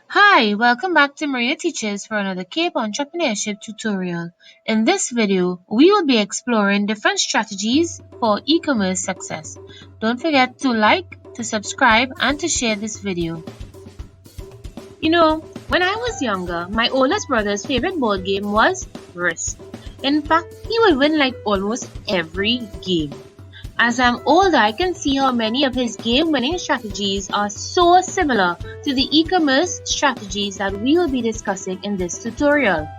Hi, welcome back to Marina Teaches for another CAPE Entrepreneurship tutorial. In this video, we will be exploring different strategies for e-commerce success. Don't forget to like, to subscribe, and to share this video. When I was younger, my oldest brother's favorite board game was Risk. In fact, he would win like almost every game. As I'm older, I can see how many of his game-winning strategies are so similar to the e-commerce strategies that we will be discussing in this tutorial.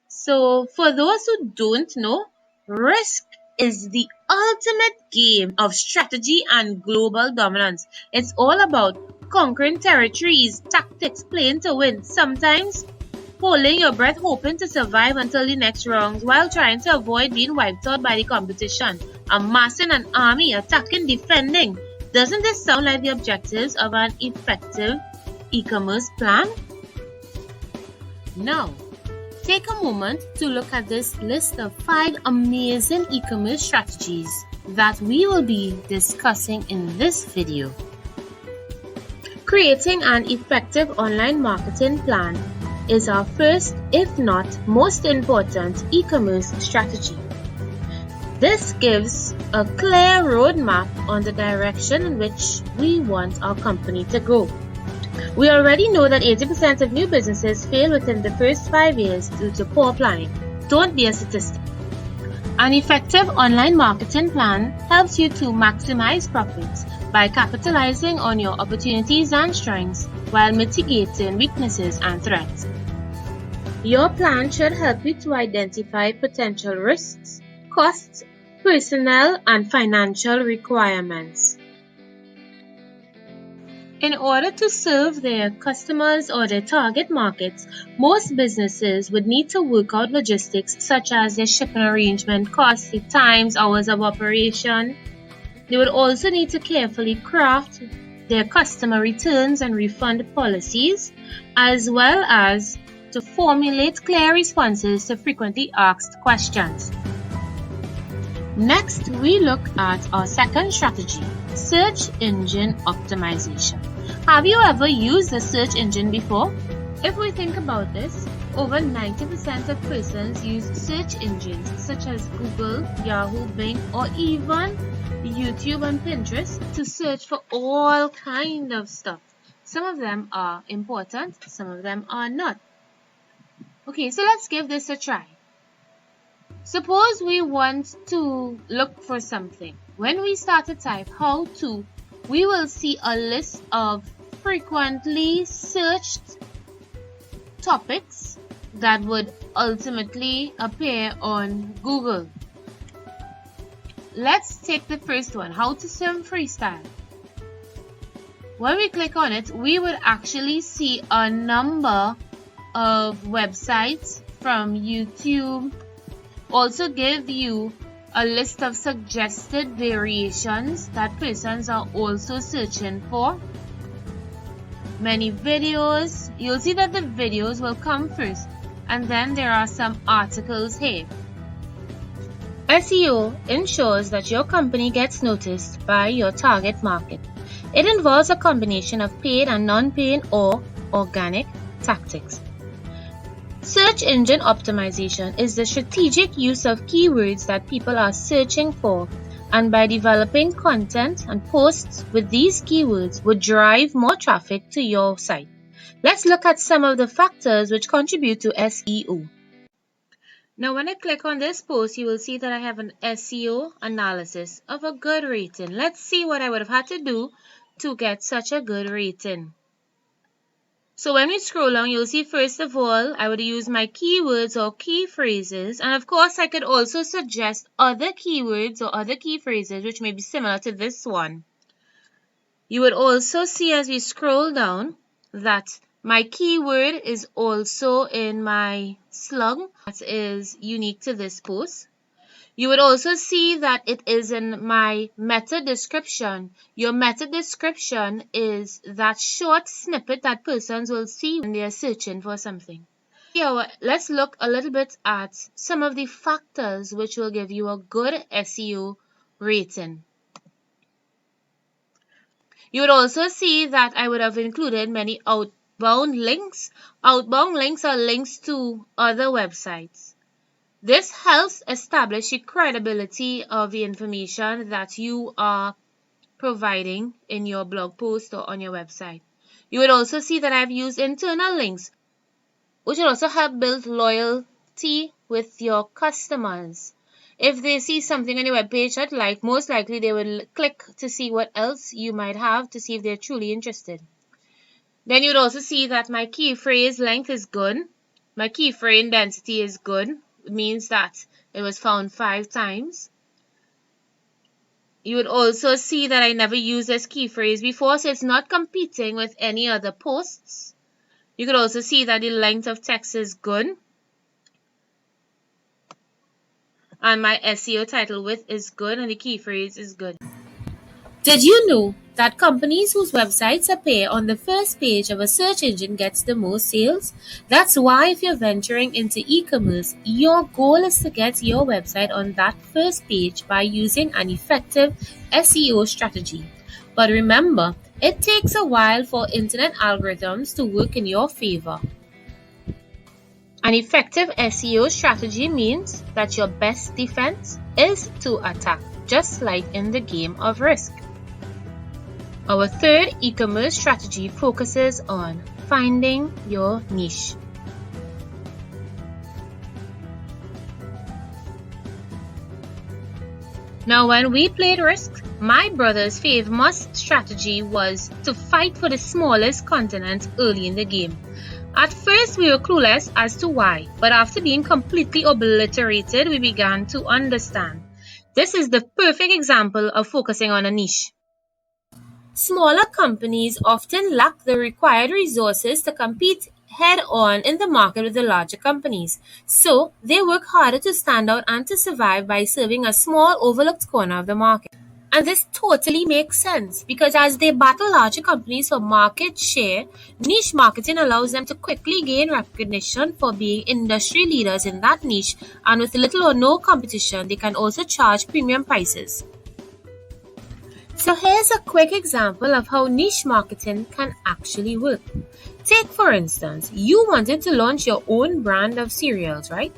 So, for those who don't know, Risk is the ultimate game of strategy and global dominance. It's all about conquering territories, tactics, playing to win, sometimes holding your breath hoping to survive until the next round while trying to avoid being wiped out by the competition. Amassing an army, attacking, defending. Doesn't this sound like the objectives of an effective e-commerce plan? Now, take a moment to look at this list of 5 amazing e-commerce strategies that we will be discussing in this video. Creating an effective online marketing plan is our first, if not most important, e-commerce strategy. This gives a clear roadmap on the direction in which we want our company to go. We already know that 80% of new businesses fail within the first 5 years due to poor planning. Don't be a statistic. An effective online marketing plan helps you to maximize profits by capitalizing on your opportunities and strengths while mitigating weaknesses and threats. Your plan should help you to identify potential risks, costs, personnel, and financial requirements. In order to serve their customers or their target markets, most businesses would need to work out logistics such as their shipping arrangement, costs, the times, hours of operation. They would also need to carefully craft their customer returns and refund policies, as well as to formulate clear responses to frequently asked questions. Next, we look at our second strategy, search engine optimization. Have you ever used a search engine before? If we think about this, over 90% of persons use search engines such as Google, Yahoo, Bing, or even YouTube and Pinterest to search for all kinds of stuff. Some of them are important, some of them are not. Okay, so let's give this a try. Suppose we want to look for something. When we start to type how to, we will see a list of frequently searched topics that would ultimately appear on Google. Let's take the first one, how to swim freestyle. When we click on it, we would actually see a number of websites from YouTube. Also give you a list of suggested variations that persons are also searching for. Many videos. You'll see that the videos will come first, and then there are some articles here. SEO ensures that your company gets noticed by your target market. It involves a combination of paid and non-paid or organic tactics. Search engine optimization is the strategic use of keywords that people are searching for, and by developing content and posts with these keywords would drive more traffic to your site. Let's look at some of the factors which contribute to SEO. Now when I click on this post, you will see that I have an SEO analysis of a good rating. Let's see what I would have had to do to get such a good rating. So when we scroll down, you'll see first of all, I would use my keywords or key phrases. And of course, I could also suggest other keywords or other key phrases which may be similar to this one. You would also see as we scroll down that my keyword is also in my slug that is unique to this post. You would also see that it is in my meta description. Your meta description is that short snippet that persons will see when they are searching for something. Here, let's look a little bit at some of the factors which will give you a good SEO rating. You would also see that I would have included many outbound links. Outbound links are links to other websites. This helps establish the credibility of the information that you are providing in your blog post or on your website. You would also see that I've used internal links, which will also help build loyalty with your customers. If they see something on your webpage that like, most likely they will click to see what else you might have to see if they're truly interested. Then you'd also see that my key phrase length is good. My key phrase density is good. It means that it was found 5 times. You would also see that I never used this key phrase before, so it's not competing with any other posts. You could also see that the length of text is good. And my SEO title width is good and the key phrase is good. Did you know that companies whose websites appear on the first page of a search engine gets the most sales? That's why if you're venturing into e-commerce, your goal is to get your website on that first page by using an effective SEO strategy. But remember, it takes a while for internet algorithms to work in your favor. An effective SEO strategy means that your best defense is to attack, just like in the game of Risk. Our third e-commerce strategy focuses on finding your niche. Now, when we played Risk, my brother's famous strategy was to fight for the smallest continent early in the game. At first, we were clueless as to why, but after being completely obliterated, we began to understand. This is the perfect example of focusing on a niche. Smaller companies often lack the required resources to compete head-on in the market with the larger companies, so they work harder to stand out and to survive by serving a small, overlooked corner of the market. And this totally makes sense because as they battle larger companies for market share, niche marketing allows them to quickly gain recognition for being industry leaders in that niche, and with little or no competition, they can also charge premium prices. So here's a quick example of how niche marketing can actually work. Take for instance, you wanted to launch your own brand of cereals, right?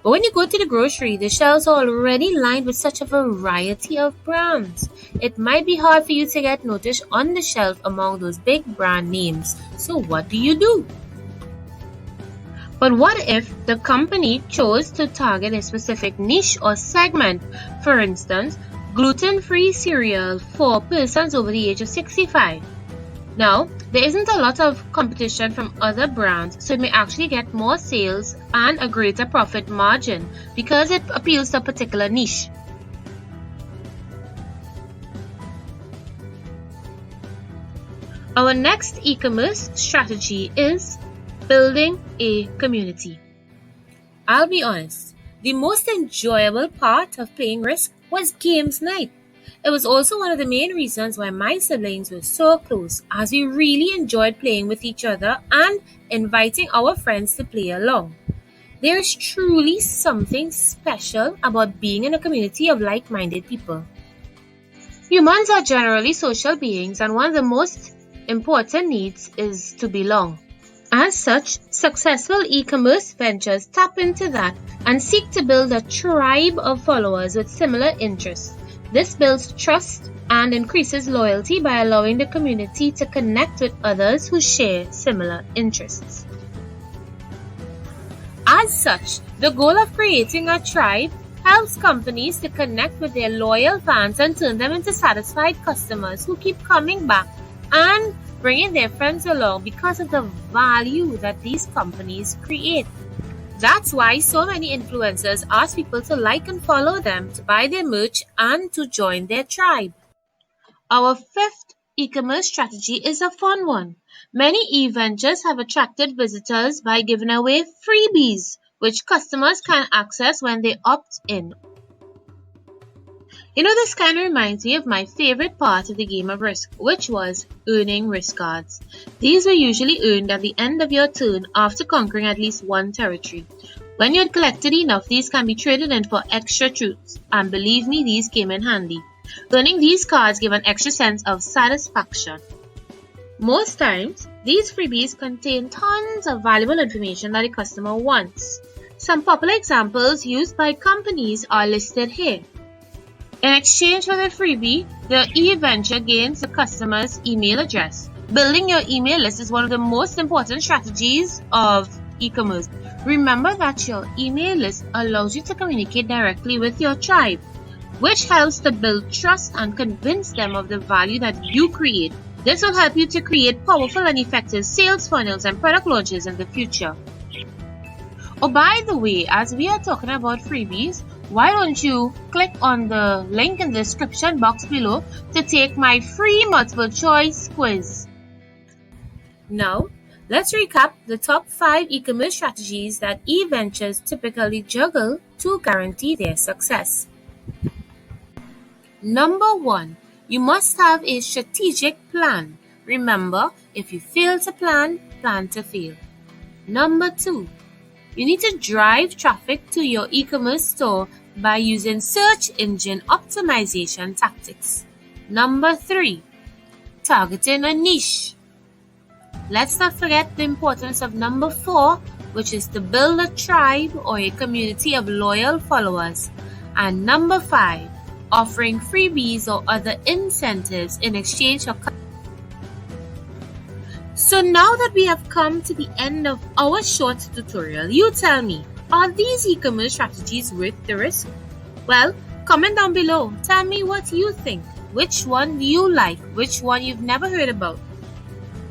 But when you go to the grocery, the shelves are already lined with such a variety of brands. It might be hard for you to get noticed on the shelf among those big brand names. So what do? But what if the company chose to target a specific niche or segment? For instance, gluten-free cereal for persons over the age of 65. Now, there isn't a lot of competition from other brands, so it may actually get more sales and a greater profit margin because it appeals to a particular niche. Our next e-commerce strategy is building a community. I'll be honest, the most enjoyable part of playing Risk was games night. It was also one of the main reasons why my siblings were so close, as we really enjoyed playing with each other and inviting our friends to play along. There is truly something special about being in a community of like-minded people. Humans are generally social beings, and one of the most important needs is to belong. As such, successful e-commerce ventures tap into that and seek to build a tribe of followers with similar interests. This builds trust and increases loyalty by allowing the community to connect with others who share similar interests. As such, the goal of creating a tribe helps companies to connect with their loyal fans and turn them into satisfied customers who keep coming back and bringing their friends along because of the value that these companies create. That's why so many influencers ask people to like and follow them, to buy their merch, and to join their tribe. Our fifth e-commerce strategy is a fun one. Many e-ventures have attracted visitors by giving away freebies, which customers can access when they opt in. This kind of reminds me of my favorite part of the game of Risk, which was earning Risk cards. These were usually earned at the end of your turn after conquering at least one territory. When you had collected enough, these can be traded in for extra troops, and believe me, these came in handy. Earning these cards give an extra sense of satisfaction. Most times, these freebies contain tons of valuable information that the customer wants. Some popular examples used by companies are listed here. In exchange for the freebie, the e-venture gains the customer's email address. Building your email list is one of the most important strategies of e-commerce. Remember that your email list allows you to communicate directly with your tribe, which helps to build trust and convince them of the value that you create. This will help you to create powerful and effective sales funnels and product launches in the future. Oh, by the way, as we are talking about freebies, why don't you click on the link in the description box below to take my free multiple choice quiz. Now, let's recap the top 5 e-commerce strategies that e-ventures typically juggle to guarantee their success. Number 1. You must have a strategic plan. Remember, if you fail to plan, plan to fail. Number 2. You need to drive traffic to your e-commerce store by using search engine optimization tactics. Number 3. Targeting a niche. Let's not forget the importance of number 4, which is to build a tribe or a community of loyal followers. And number 5, offering freebies or other incentives in exchange for. So now that we have come to the end of our short tutorial, you tell me, are these e-commerce strategies worth the risk? Well, comment down below. Tell me what you think. Which one do you like? Which one you've never heard about?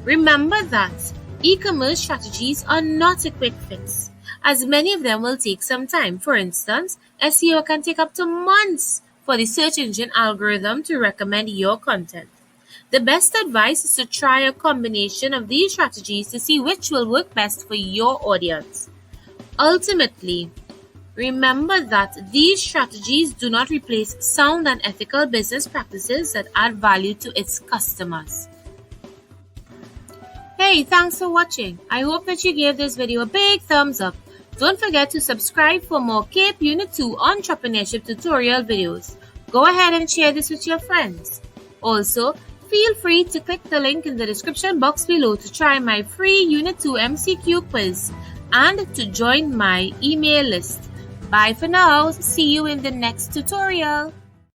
Remember that e-commerce strategies are not a quick fix, as many of them will take some time. For instance, SEO can take up to months for the search engine algorithm to recommend your content. The best advice is to try a combination of these strategies to see which will work best for your audience. Ultimately, remember that these strategies do not replace sound and ethical business practices that add value to its customers. Hey, thanks for watching. I hope that you gave this video a big thumbs up. Don't forget to subscribe for more CAPE Unit 2 Entrepreneurship tutorial videos. Go ahead and share this with your friends. Also, feel free to click the link in the description box below to try my free Unit 2 MCQ quiz and to join my email list. Bye for now. See you in the next tutorial.